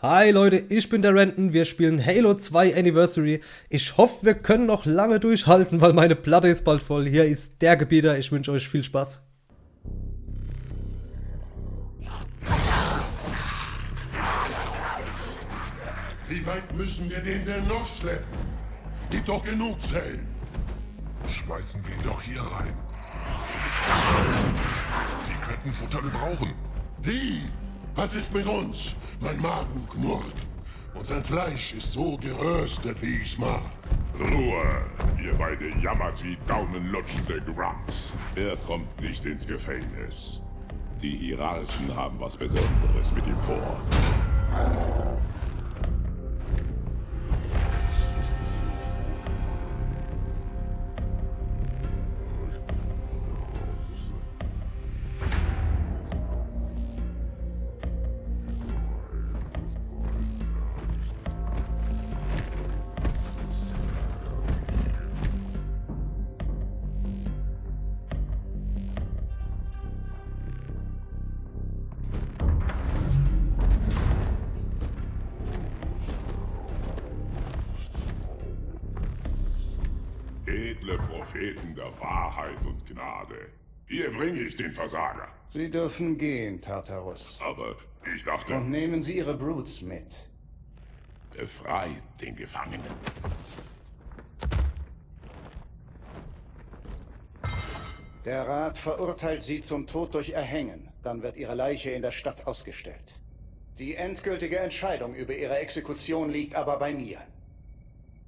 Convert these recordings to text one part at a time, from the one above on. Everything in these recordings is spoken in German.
Hi Leute, ich bin der Renton, wir spielen Halo 2 Anniversary. Ich hoffe, wir können noch lange durchhalten, weil meine Platte ist bald voll. Hier ist der Gebieter, ich wünsche euch viel Spaß. Wie weit müssen wir den denn noch schleppen? Gibt doch genug Zellen. Schmeißen wir ihn doch hier rein. Die könnten Futter gebrauchen. Die? Was ist mit uns? Mein Magen knurrt. Und sein Fleisch ist so geröstet, wie ich's mag. Ruhe! Ihr beide jammert wie daunenlutschende Grunts. Er kommt nicht ins Gefängnis. Die Hierarchen haben was Besonderes mit ihm vor. Edle Propheten der Wahrheit und Gnade. Hier bringe ich den Versager. Sie dürfen gehen, Tartarus. Aber ich dachte, Und nehmen Sie Ihre Brutes mit. befreit den Gefangenen. Der Rat verurteilt Sie zum Tod durch Erhängen. Dann wird Ihre Leiche in der Stadt ausgestellt. Die endgültige Entscheidung über Ihre Exekution liegt aber bei mir.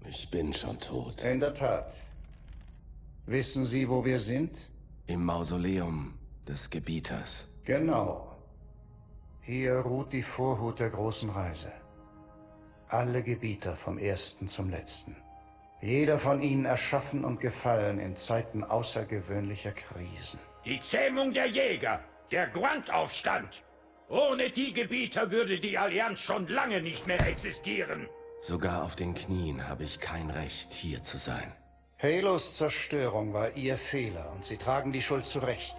Ich bin schon tot. In der Tat. Wissen Sie, wo wir sind? Im Mausoleum des Gebieters. Genau. Hier ruht die Vorhut der großen Reise. Alle Gebieter vom ersten zum letzten. Jeder von ihnen erschaffen und gefallen in Zeiten außergewöhnlicher Krisen. Die Zähmung der Jäger, der Grunt-Aufstand. Ohne die Gebieter würde die Allianz schon lange nicht mehr existieren. Sogar auf den Knien habe ich kein Recht, hier zu sein. Halos Zerstörung war Ihr Fehler und Sie tragen die Schuld zurecht.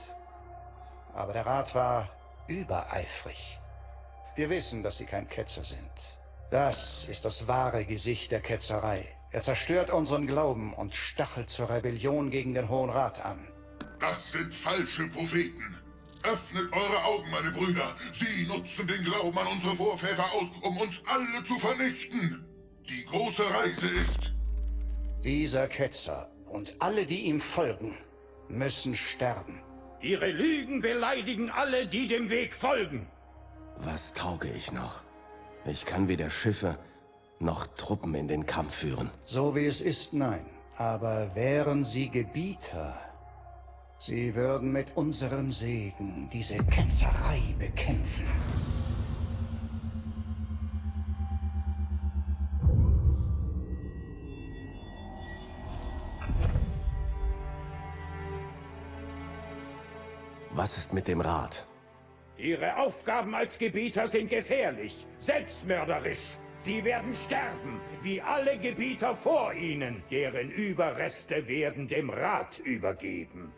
Aber der Rat war übereifrig. Wir wissen, dass Sie kein Ketzer sind. Das ist das wahre Gesicht der Ketzerei. Er zerstört unseren Glauben und stachelt zur Rebellion gegen den Hohen Rat an. Das sind falsche Propheten. Öffnet eure Augen, meine Brüder. Sie nutzen den Glauben an unsere Vorväter aus, um uns alle zu vernichten. Die große Reise ist... Dieser Ketzer und alle, die ihm folgen, müssen sterben. Ihre Lügen beleidigen alle, die dem Weg folgen. Was tauge ich noch? Ich kann weder Schiffe noch Truppen in den Kampf führen. So wie es ist, nein. Aber wären Sie Gebieter, Sie würden mit unserem Segen diese Ketzerei bekämpfen. Was ist mit dem Rat? Ihre Aufgaben als Gebieter sind gefährlich, selbstmörderisch. Sie werden sterben, wie alle Gebieter vor ihnen. Deren Überreste werden dem Rat übergeben.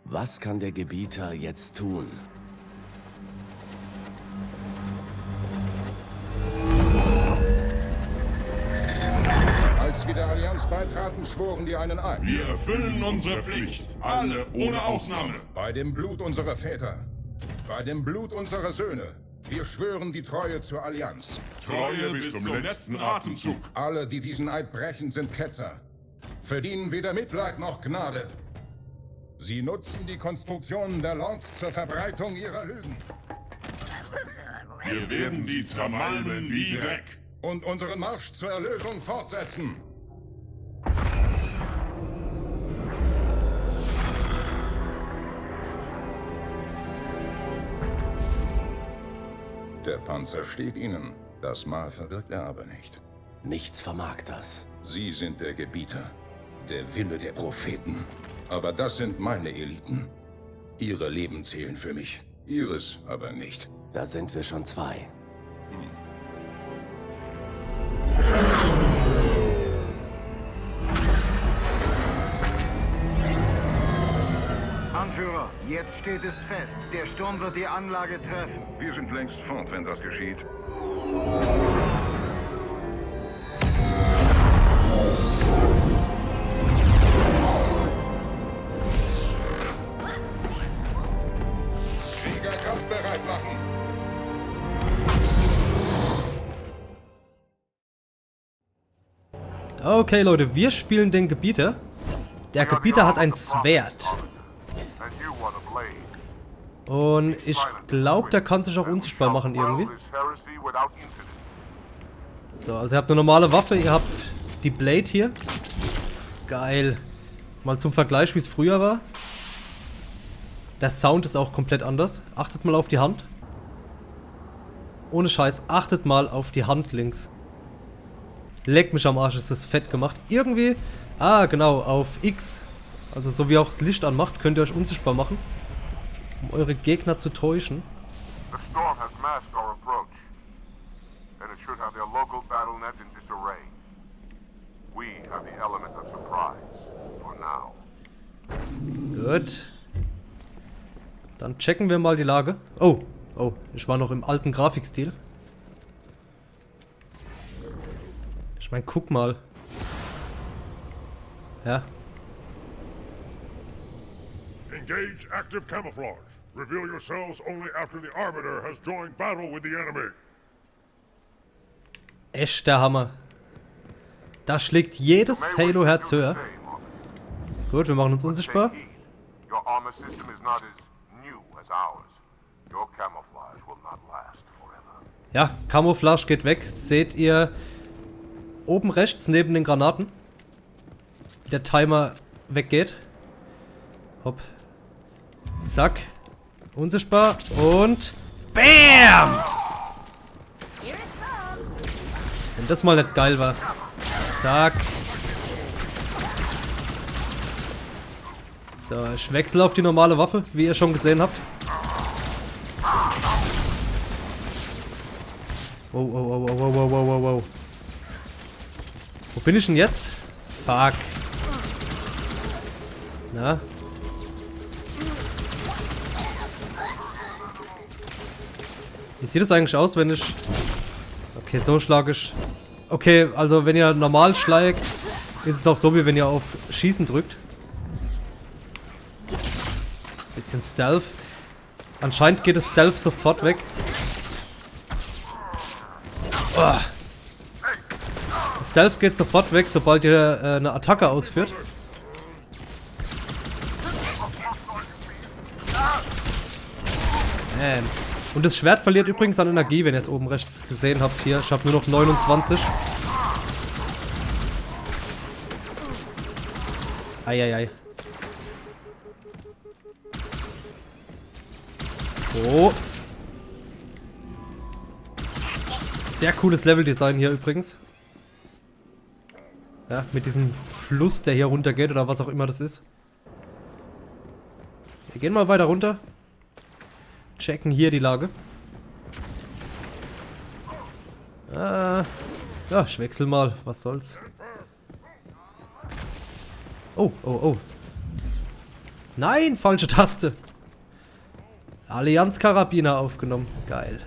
Was kann der Gebieter jetzt tun? Als wir der Allianz beitraten, schworen wir einen Eid. Wir erfüllen unsere Pflicht. Alle, ohne Ausnahme. Bei dem Blut unserer Väter, bei dem Blut unserer Söhne. Wir schwören die Treue zur Allianz. Treue bis zum letzten Atemzug. Alle, die diesen Eid brechen, sind Ketzer. Verdienen weder Mitleid noch Gnade. Sie nutzen die Konstruktionen der Lords zur Verbreitung ihrer Lügen. Wir werden sie zermalmen wie Dreck. Und unseren Marsch zur Erlösung fortsetzen. Der Panzer steht Ihnen. Das Mal verwirkt er aber nicht. Nichts vermag das. Sie sind der Gebieter. Der Wille der Propheten. Aber das sind meine Eliten. Ihre Leben zählen für mich. Ihres aber nicht. Da sind wir schon zwei. Anführer, jetzt steht es fest. Der Sturm wird die Anlage treffen. Wir sind längst fort, wenn das geschieht. Krieger kampfbereit machen! Okay, Leute, wir spielen den Gebieter. Der Gebieter hat ein Schwert. Und ich glaube, der kann sich auch unsichtbar machen irgendwie. So, also ihr habt eine normale Waffe, ihr habt die Blade hier. Geil. Mal zum Vergleich, wie es früher war. Der Sound ist auch komplett anders. Achtet mal auf die Hand. Ohne Scheiß, achtet mal auf die Hand links. Leck mich am Arsch, ist das fett gemacht. Irgendwie, genau, auf X, also so wie auch das Licht anmacht, könnt ihr euch unsichtbar machen, um eure Gegner zu täuschen. The storm has masked our approach, and it should have their local battle net in disarray. We have the element of surprise, for now. Gut. Dann checken wir mal die Lage. Oh, ich war noch im alten Grafikstil. Ich meine, guck mal. Ja. Engage active camouflage. Reveal yourselves only after the Arbiter has joined battle with the enemy. Echt der Hammer. Da schlägt jedes Halo-Herz höher. Gut, wir machen uns unsichtbar. Your armor system is not as new as ours. Your camouflage will not last forever. Ja, Camouflage geht weg. Seht ihr oben rechts neben den Granaten, wie der Timer weggeht. Hopp. Zack. Unsichtbar. Und BAM! Wenn das mal nicht geil war. Zack. So, ich wechsle auf die normale Waffe, wie ihr schon gesehen habt. Wow. Wo bin ich denn jetzt? Fuck. Na? Wie sieht es eigentlich aus, wenn ich... Okay, so schlage ich... Okay, also wenn ihr normal schlägt, ist es auch so, wie wenn ihr auf Schießen drückt. Bisschen Stealth. Anscheinend geht das Stealth sofort weg. Oh. Stealth geht sofort weg, sobald ihr eine Attacke ausführt. Man. Und das Schwert verliert übrigens an Energie, wenn ihr es oben rechts gesehen habt hier. Ich habe nur noch 29. Eieiei. Oh. Sehr cooles Leveldesign hier übrigens. Ja, mit diesem Fluss, der hier runter geht oder was auch immer das ist. Wir gehen mal weiter runter. Checken hier die Lage. Ja, ich wechsel mal. Was soll's. Oh. Nein, falsche Taste. Allianz-Karabiner aufgenommen. Geil.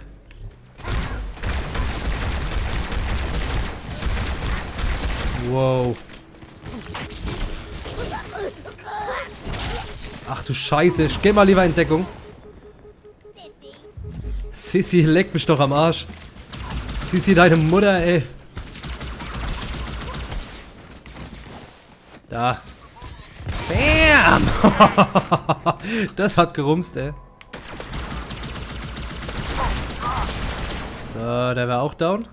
Wow. Ach du Scheiße, ich geh mal lieber in Deckung. Sissy, leck mich doch am Arsch. Sissy, deine Mutter, ey. Da. Bam! Das hat gerumst, ey. So, der war auch down.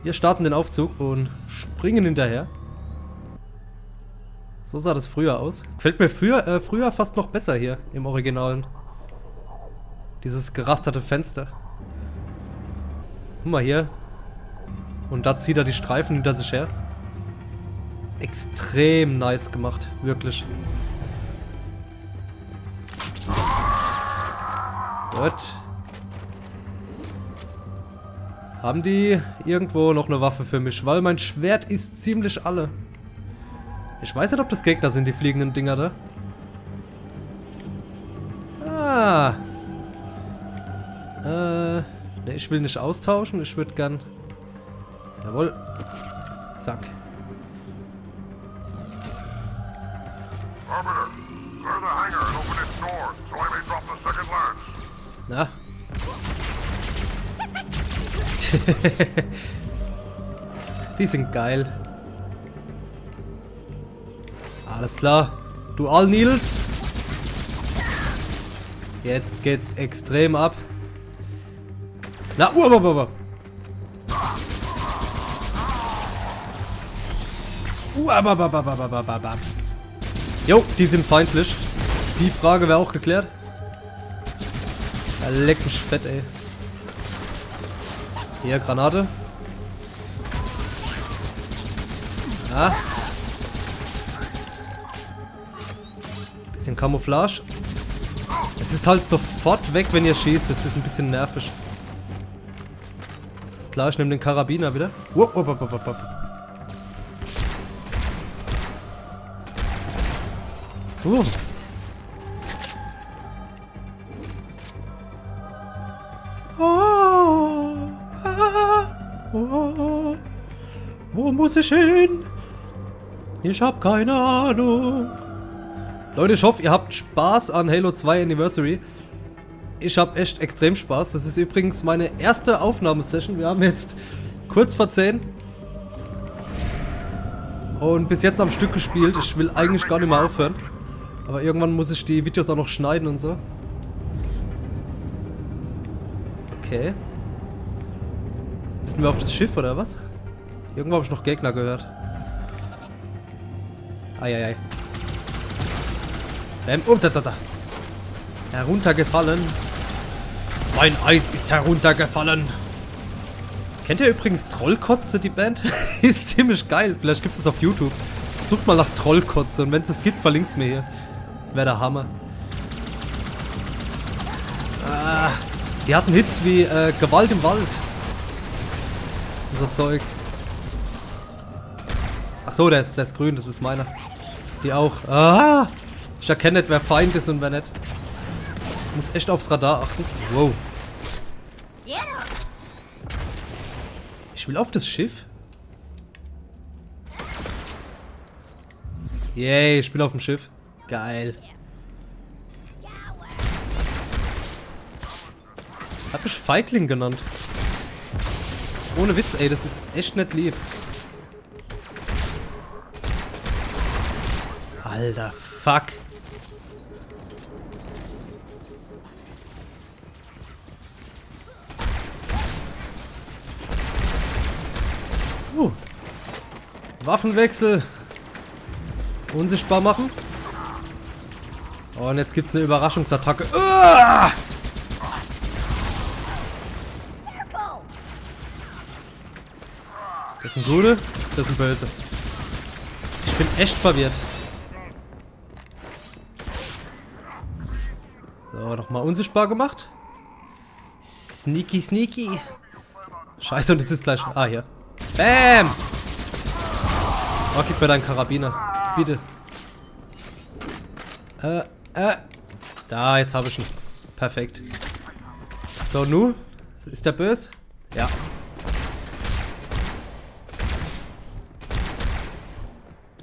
Wir starten den Aufzug und springen hinterher. So sah das früher aus. Gefällt mir früher fast noch besser hier im Originalen. Dieses gerasterte Fenster. Guck mal hier. Und da zieht er die Streifen hinter sich her. Extrem nice gemacht. Wirklich. Gut. Haben die irgendwo noch eine Waffe für mich? Weil mein Schwert ist ziemlich alle. Ich weiß nicht, ob das Gegner sind, die fliegenden Dinger da. Ah. Ne, ich will nicht austauschen. Ich würde gern... Jawohl. Zack. Arbiter, clear the hangar and open its door, so I may drop the second lance. Na? Die sind geil. Alles klar. Dual Needles. Jetzt geht's extrem ab. Na, Jo, die sind feindlich. Die Frage wäre auch geklärt. Ja, leck mich fett, ey. Hier, Granate. Ja. Bisschen Camouflage. Es ist halt sofort weg, wenn ihr schießt. Das ist ein bisschen nervig. Ist klar, ich nehme den Karabiner wieder. Wo muss ich hin? Ich hab keine Ahnung. Leute, ich hoffe, ihr habt Spaß an Halo 2 Anniversary. Ich habe echt extrem Spaß. Das ist übrigens meine erste Aufnahmesession. Wir haben jetzt kurz vor 10. Und bis jetzt am Stück gespielt. Ich will eigentlich gar nicht mehr aufhören. Aber irgendwann muss ich die Videos auch noch schneiden und so. Okay. Müssen wir auf das Schiff oder was? Irgendwo habe ich noch Gegner gehört. Eieiei. Da. Heruntergefallen. Mein Eis ist heruntergefallen. Kennt ihr übrigens Trollkotze, die Band? Ist ziemlich geil. Vielleicht gibt es das auf YouTube. Sucht mal nach Trollkotze und wenn es gibt, verlinkt es mir hier. Das wäre der Hammer. Ah, die hatten Hits wie Gewalt im Wald. Und so Zeug. Ach so, der ist grün, das ist meiner. Die auch. Ah! Ich erkenne nicht, wer Feind ist und wer nicht. Ich muss echt aufs Radar achten. Wow. Ich will auf das Schiff. Yay, ich bin auf dem Schiff. Geil. Hat mich Feigling genannt. Ohne Witz, ey, das ist echt nicht lieb. Alter, fuck. Waffenwechsel. Unsichtbar machen. Oh, und jetzt gibt es eine Überraschungsattacke. Uah! Das ist ein Gute, das ist ein Böse. Ich bin echt verwirrt. So, nochmal unsichtbar gemacht. Sneaky, sneaky. Scheiße, und es ist gleich... Ah, hier. Bam! Oh, gib mir deinen Karabiner. Bitte. Da, jetzt habe ich ihn. Perfekt. So, nu? Ist der böse? Ja.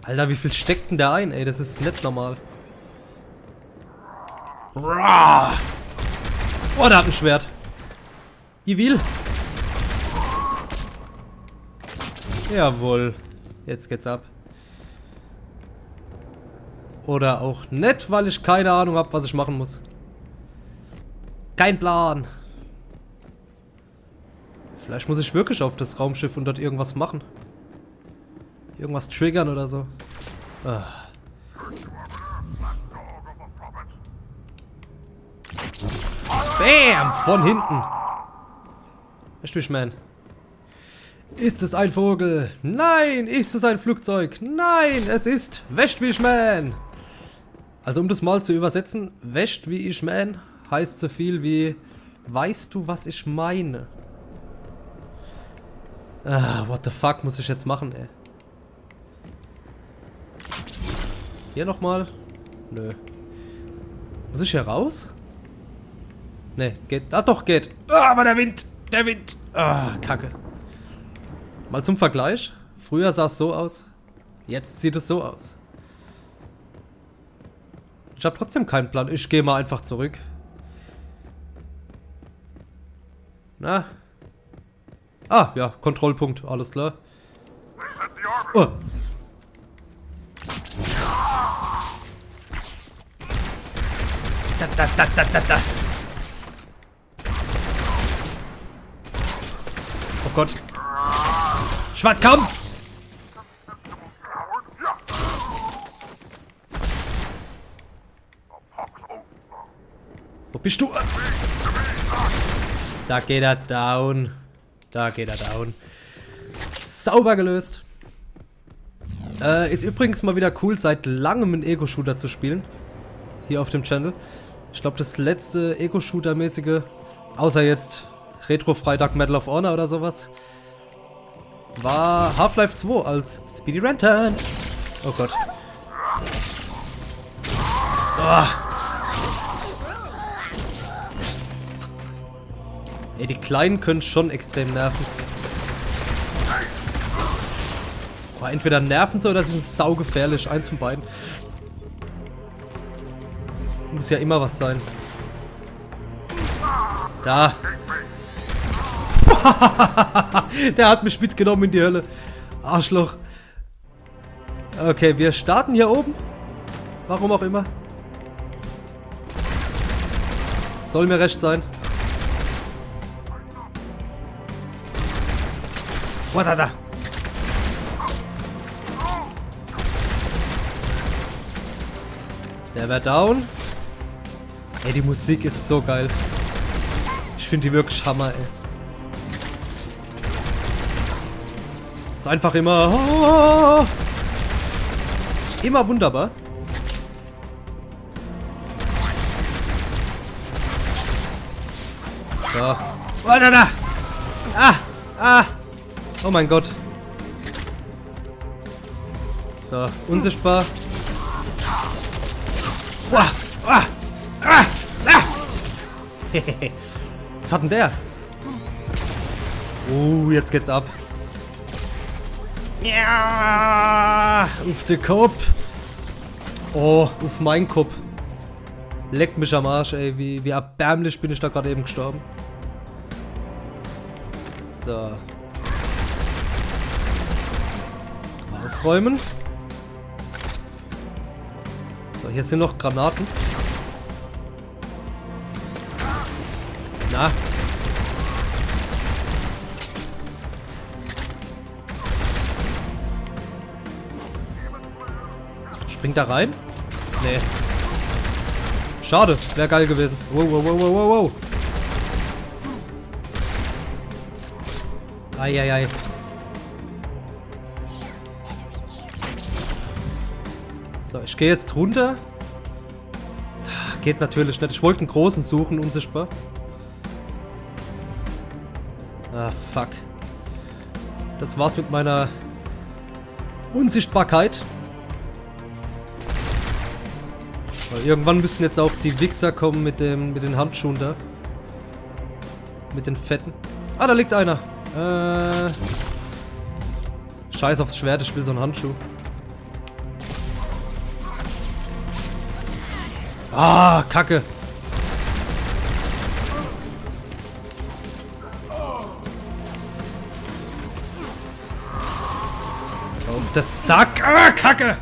Alter, wie viel steckt denn der ein, ey? Das ist nicht normal. Oh, der hat ein Schwert. Evil. Jawohl. Jetzt geht's ab. Oder auch nicht, weil ich keine Ahnung habe, was ich machen muss. Kein Plan. Vielleicht muss ich wirklich auf das Raumschiff und dort irgendwas machen. Irgendwas triggern oder so. Ah. Bam! Von hinten. Echt, wie ich mein. Ist es ein Vogel? Nein! Ist es ein Flugzeug? Nein! Es ist Wäscht wie ich mein! Also um das mal zu übersetzen, Wäscht wie ich mein heißt so viel wie weißt du, was ich meine? Ah, what the fuck muss ich jetzt machen, ey? Hier nochmal? Nö. Muss ich hier raus? Ne, geht. Ah doch, geht. Ah, aber der Wind! Der Wind! Ah, Kacke. Mal zum Vergleich. Früher sah es so aus. Jetzt sieht es so aus. Ich habe trotzdem keinen Plan. Ich gehe mal einfach zurück. Na? Ah, ja, Kontrollpunkt. Alles klar. Oh. Da. Oh Gott. Schwertkampf! Wo bist du? Da geht er down. Da geht er down. Sauber gelöst. Ist übrigens mal wieder cool, seit langem einen Ego-Shooter zu spielen. Hier auf dem Channel. Ich glaube, das letzte Ego-Shooter-mäßige, außer jetzt Retro-Freitag Medal of Honor oder sowas, war Half-Life 2 als Speedy Renton. Oh Gott. Oh. Ey, die Kleinen können schon extrem nerven. Oh, entweder nerven sie oder sie sind saugefährlich. Eins von beiden. Muss ja immer was sein. Da. Der hat mich mitgenommen in die Hölle. Arschloch. Okay, wir starten hier oben. Warum auch immer. Soll mir recht sein. Was da? Der wäre down. Ey, die Musik ist so geil. Ich finde die wirklich Hammer, ey. Ist einfach immer... immer wunderbar. So. Oh, da. Ah. Oh mein Gott. So, unsichtbar. Was hat denn der? Jetzt geht's ab. Ja, auf den Kopf. Oh, auf meinen Kopf. Leckt mich am Arsch, ey. Wie erbärmlich bin ich da gerade eben gestorben. So. Aufräumen. So, hier sind noch Granaten. Na. Springt da rein? Nee. Schade, wäre geil gewesen. Wow. Eieiei. So, ich gehe jetzt runter. Geht natürlich nicht. Ich wollte einen großen suchen, unsichtbar. Ah, fuck. Das war's mit meiner Unsichtbarkeit. Weil irgendwann müssten jetzt auch die Wichser kommen mit den Handschuhen da. Mit den fetten. Ah, da liegt einer. Scheiß aufs Schwert, ich will so einen Handschuh. Ah, Kacke. Auf das Sack. Ah, Kacke.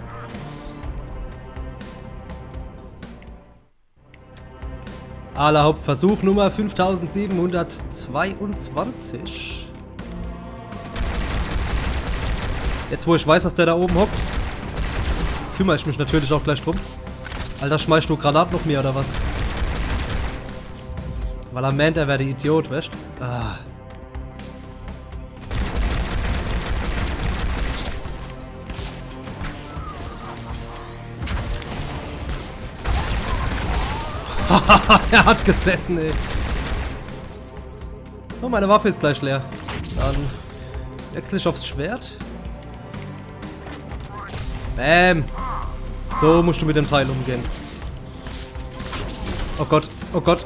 Aller Hauptversuch Nummer 5722. Jetzt, wo ich weiß, dass der da oben hockt, kümmere ich mich natürlich auch gleich drum. Alter, schmeißt du Granaten noch mehr oder was? Weil er meint, er wäre der Idiot, weißt du? Ah. Er hat gesessen, ey. Oh, meine Waffe ist gleich leer. Dann wechsle ich aufs Schwert. Bam. So musst du mit dem Teil umgehen. Oh Gott, oh Gott.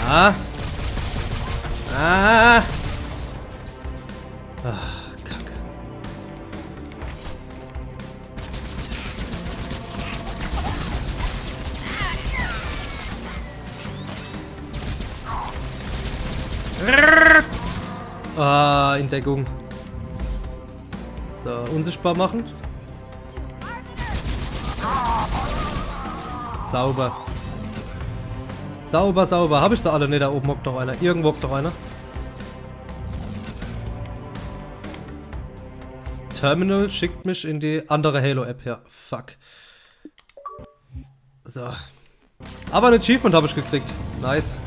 Ah. Ah. Ah, Kacke. Ah, in Deckung. So, unsichtbar machen. Sauber. Sauber, sauber. Habe ich da alle? Ne, da oben hockt noch einer. Irgendwo hockt noch einer. Das Terminal schickt mich in die andere Halo-App. Ja, fuck. So. Aber ein Achievement habe ich gekriegt. Nice.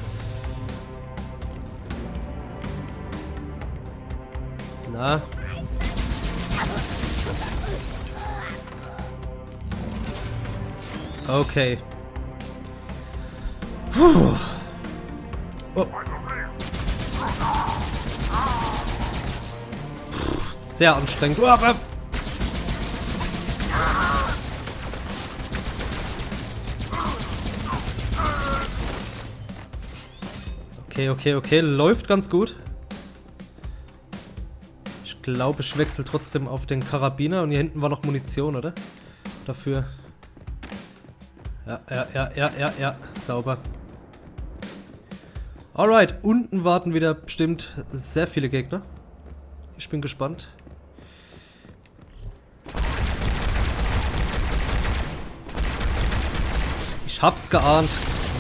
Na. Okay. Puh. Oh. Sehr anstrengend. Okay, okay, okay. Läuft ganz gut. Ich glaube, ich wechsle trotzdem auf den Karabiner. Und hier hinten war noch Munition, oder? Dafür. Ja. Sauber. Alright, unten warten wieder bestimmt sehr viele Gegner. Ich bin gespannt. Ich hab's geahnt.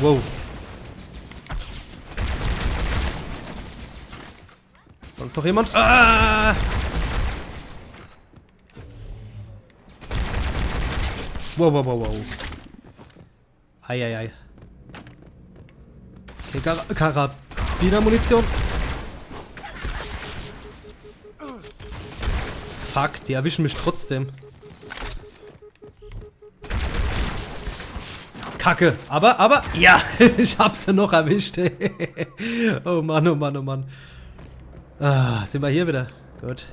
Wow. Sonst noch jemand? Ah! Wow. Eieiei. Okay, Karabiner-Munition. Fuck, die erwischen mich trotzdem. Kacke. Aber, ja, ich hab's ja noch erwischt. Oh Mann, oh Mann, oh Mann. Ah, sind wir hier wieder? Gut.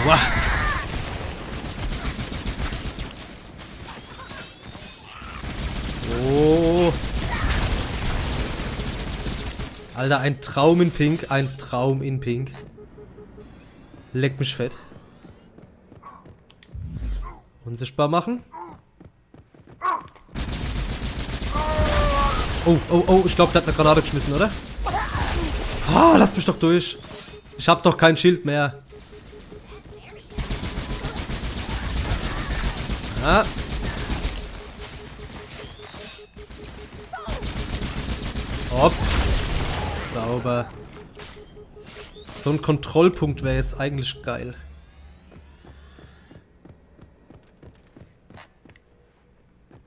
Wow. Oh. Alter, ein Traum in Pink. Ein Traum in Pink. Leck mich fett. Unsichtbar machen. Oh, ich glaube, der hat eine Granate geschmissen, oder? Ah, lass mich doch durch. Ich hab doch kein Schild mehr. Ah. Hopp. Sauber. So ein Kontrollpunkt wäre jetzt eigentlich geil.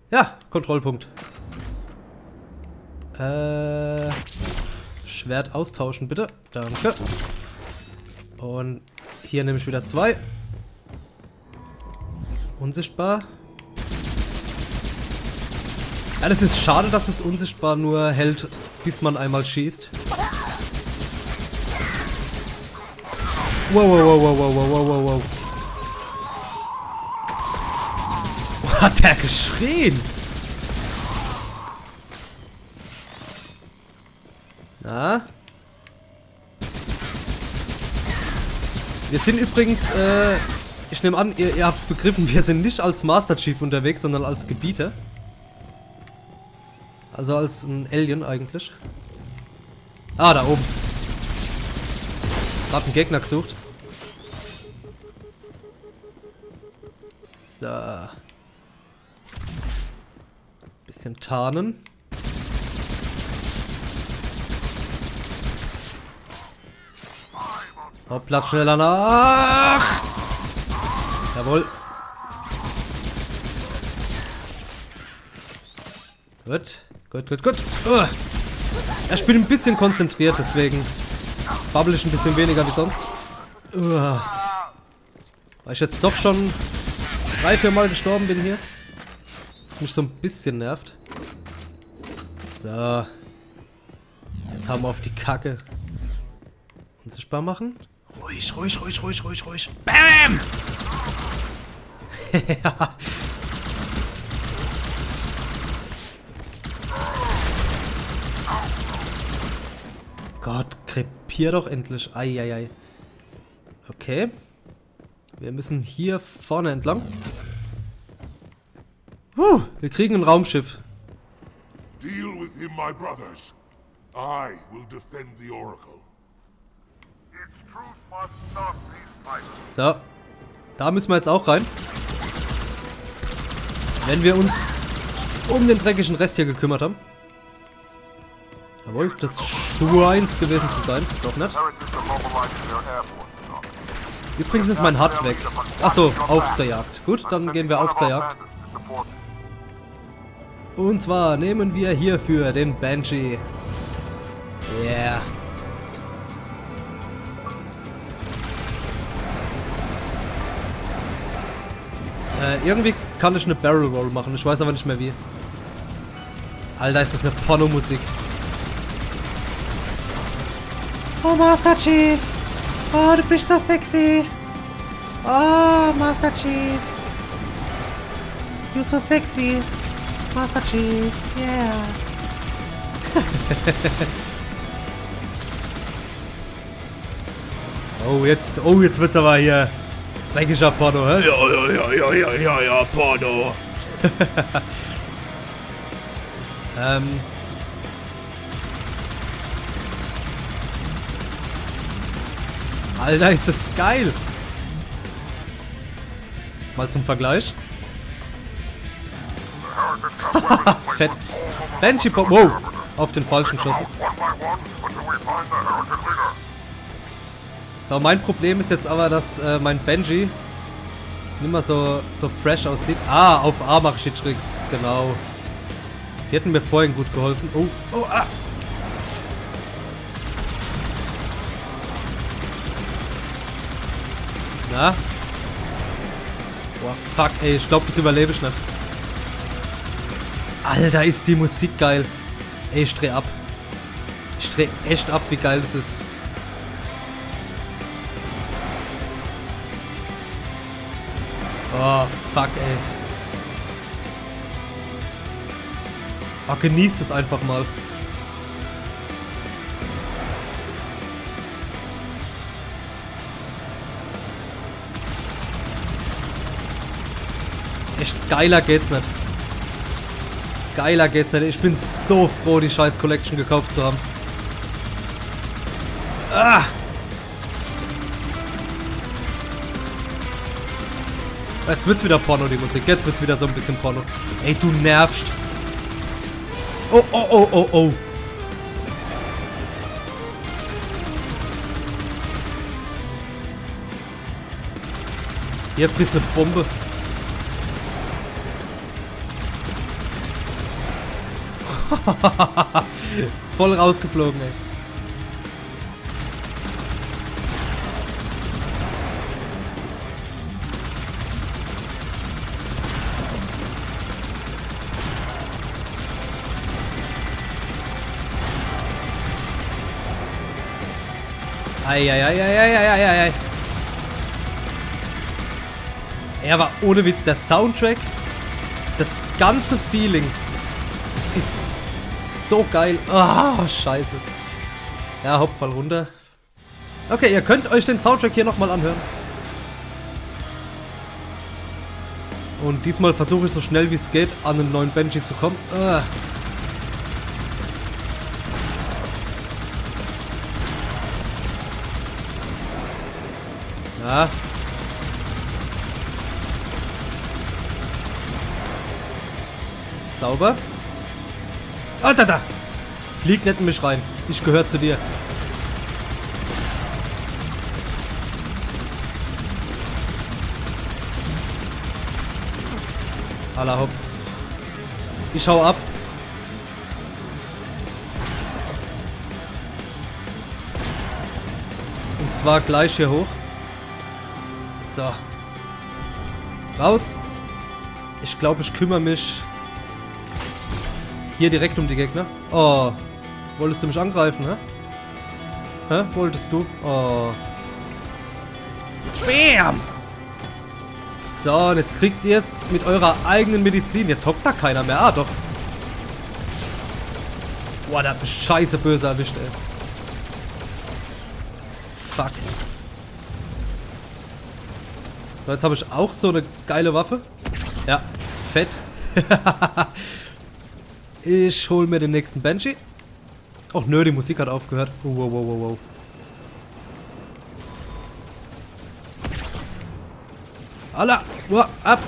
Ja, Kontrollpunkt. Schwert austauschen, bitte. Danke. Und hier nehme ich wieder 2. Unsichtbar. Ja, das ist schade, dass es unsichtbar nur hält, bis man einmal schießt. Wow. Hat der geschrien? Na? Wir sind übrigens, ich nehme an, ihr habt es begriffen, wir sind nicht als Master Chief unterwegs, sondern als Gebieter. Also als ein Alien eigentlich. Ah, da oben. Hab einen Gegner gesucht. So. Bisschen tarnen. Hoppla, schneller nach! Jawohl. Gut. Ich bin ein bisschen konzentriert, deswegen babbel ich ein bisschen weniger wie sonst. Weil ich jetzt doch schon 3-4 Mal gestorben bin hier. Was mich so ein bisschen nervt. So. Jetzt haben wir auf die Kacke. Unsichtbar machen. Ruhig, ruhig, ruhig, ruhig, ruhig, ruhig. Bam! Ja. Gott, krepier doch endlich. Eieiei. Okay. Wir müssen hier vorne entlang. Wir kriegen ein Raumschiff. Deal with him, my brothers. I will defend the Oracle. Its truth must stop these fighters. So. Da müssen wir jetzt auch rein. Wenn wir uns um den dreckigen Rest hier gekümmert haben. Jawohl, das scheint's gewesen zu sein. Doch nicht. Heretics are mobilizing their air forces on us. Übrigens ist mein HUD weg. Achso, auf zur Jagd. Gut, dann gehen wir auf zur Jagd. Und zwar nehmen wir hierfür den Banshee. Yeah. Irgendwie kann ich eine Barrel Roll machen. Ich weiß aber nicht mehr wie. Alter, ist das eine Pornomusik. Oh, Master Chief. Oh, du bist so sexy. Oh, Master Chief. You're so sexy. Master Chief. Yeah. Oh, jetzt wird's aber hier dreckiger Porno, hä? Ja, Porno. Alter, ist das geil. Mal zum Vergleich. Fett. Banshee Pop. Wow. Auf den falschen geschossen. So, mein Problem ist jetzt aber, dass mein Banshee nicht mehr so fresh aussieht. Ah, auf A mache ich die Tricks. Genau. Die hätten mir vorhin gut geholfen. Oh, ah. Na? Boah, fuck, ey. Ich glaube, das überlebe ich nicht. Alter, ist die Musik geil. Ey, ich dreh ab. Ich dreh echt ab, wie geil das ist. Oh, fuck, ey. Oh, genießt es einfach mal. Echt geiler geht's nicht. Geiler geht's nicht. Ich bin so froh, die scheiß Collection gekauft zu haben. Ah! Jetzt wird's wieder Porno, die Musik. Jetzt wird's wieder so ein bisschen Porno. Ey, du nervst. Oh, oh, oh, oh, oh. Hier frisst eine Bombe. Voll rausgeflogen, ey. Eieieiei. Er war ohne Witz der Soundtrack. Das ganze Feeling. Das ist so geil. Ah, scheiße. Ja, Hauptfall runter. Okay, ihr könnt euch den Soundtrack hier nochmal anhören. Und diesmal versuche ich so schnell wie es geht an einen neuen Banshee zu kommen. Ja. Sauber. Ah, da! Flieg nicht in mich rein. Ich gehöre zu dir. Alla hopp. Ich hau ab. Und zwar gleich hier hoch. So. Raus. Ich glaube, ich kümmere mich hier direkt um die Gegner. Oh. Wolltest du mich angreifen, hä? Hä? Wolltest du? Oh. Bam! So, und jetzt kriegt ihr es mit eurer eigenen Medizin. Jetzt hockt da keiner mehr. Ah, doch. Boah, der hat mich scheiße böse erwischt, ey. Fuck. So, jetzt habe ich auch so eine geile Waffe. Ja, fett. Ich hole mir den nächsten Banshee. Och nö, die Musik hat aufgehört. Oh, wow, wow, wow, wow. Alla, ab.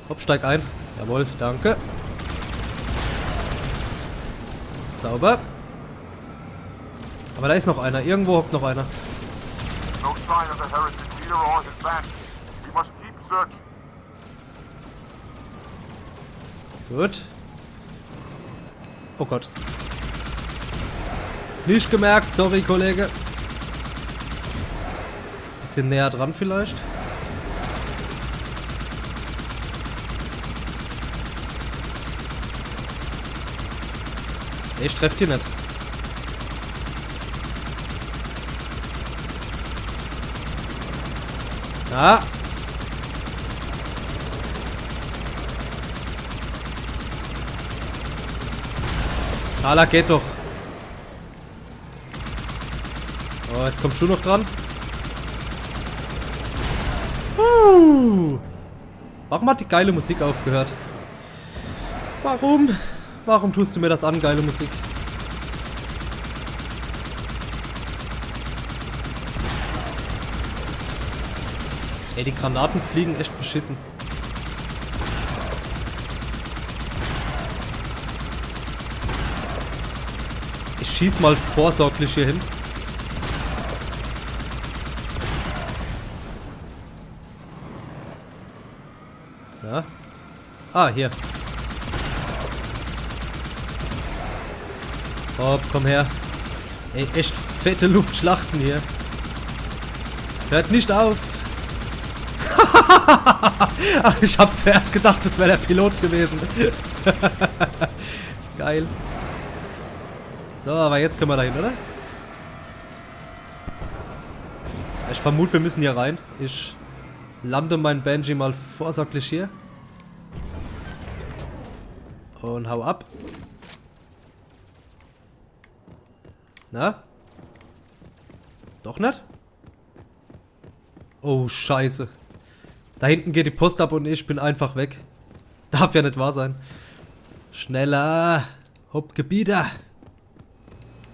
Hopp, steig ein. Jawohl, danke. Sauber. Aber da ist noch einer. Irgendwo hockt noch einer. No sign of the heretic leader or his band. We must keep searching. Gut. Oh Gott. Nicht gemerkt, sorry, Kollege. Bisschen näher dran vielleicht. Ich treffe die nicht. Ah. Ala, geht doch. Oh, jetzt kommst du noch dran. Warum hat die geile Musik aufgehört? Warum? Warum tust du mir das an, geile Musik? Ey, die Granaten fliegen echt beschissen. Ich schieß mal vorsorglich hier hin. Ja. Ah, hier. Hopp, komm her. Ey, echt fette Luftschlachten hier. Hört nicht auf. Ich hab zuerst gedacht, das wäre der Pilot gewesen. Geil. So, aber jetzt können wir da hin, oder? Ich vermute, wir müssen hier rein. Ich lande meinen Banshee mal vorsorglich hier. Und hau ab. Na? Doch nicht? Oh, scheiße. Da hinten geht die Post ab und ich bin einfach weg. Darf ja nicht wahr sein. Schneller. Hopp, Gebieter.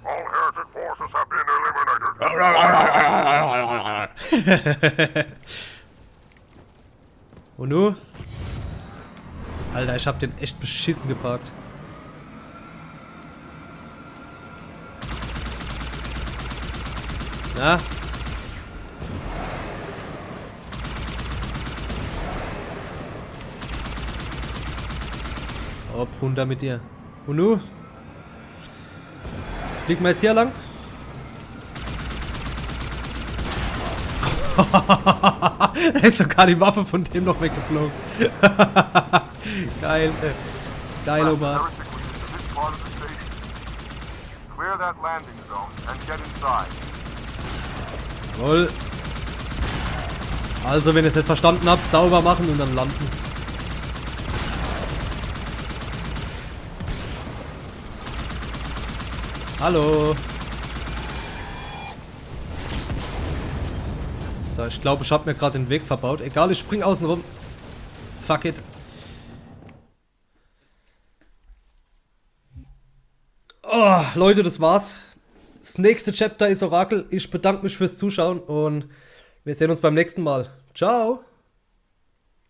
All heretic forces have been eliminated. Und nu? Alter, ich hab den echt beschissen geparkt. Na? Hopp, runter mit dir. Und nu? Fliegen wir jetzt hier lang? Da ist sogar die Waffe von dem noch weggeflogen. Geil. Geil, Oma. Jawohl. Also, wenn ihr es nicht verstanden habt, sauber machen und dann landen. Hallo. So, ich glaube, ich habe mir gerade den Weg verbaut. Egal, ich spring außen rum. Fuck it. Oh, Leute, das war's. Das nächste Chapter ist Orakel. Ich bedanke mich fürs Zuschauen und wir sehen uns beim nächsten Mal. Ciao.